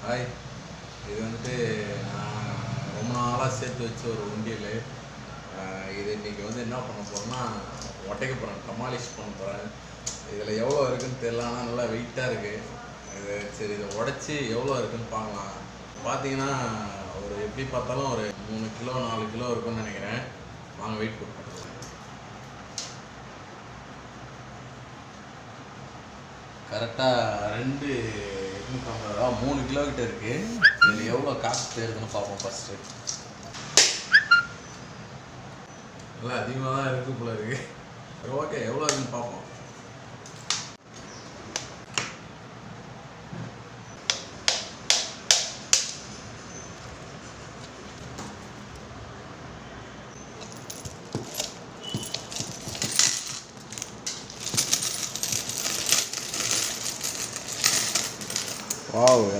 Hi, இது வந்துட்டு நான் ரொம்ப நாளாக சேர்த்து வச்ச ஒரு உண்டியல். இது இன்றைக்கி வந்து என்ன பண்ண போகிறேன்னா உடைக்க போகிறேன், டமாலிஷ் பண்ண போகிறேன். இதில் எவ்வளோ இருக்குதுன்னு தெரியல, ஆனால் நல்லா வெயிட்டாக இருக்குது. இது சரி, இதை உடச்சி எவ்வளோ இருக்குதுன்னு பார்க்கலாம். பார்த்தீங்கன்னா ஒரு எப்படி பார்த்தாலும் ஒரு 3 கிலோ 4 கிலோ இருக்குன்னு நினைக்கிறேன். வாங்க வெயிட் போட்டு கரெக்டாக 3 கிலோ கிட்ட இருக்குது. இதில் எவ்வளோ காசு தேருதுன்னு பார்ப்போம். ஃபஸ்ட்டு நல்லா அதிகமாக தான் இருக்குது போல இருக்குது. ஓகே, எவ்வளோ இருக்குன்னு பார்ப்போம்.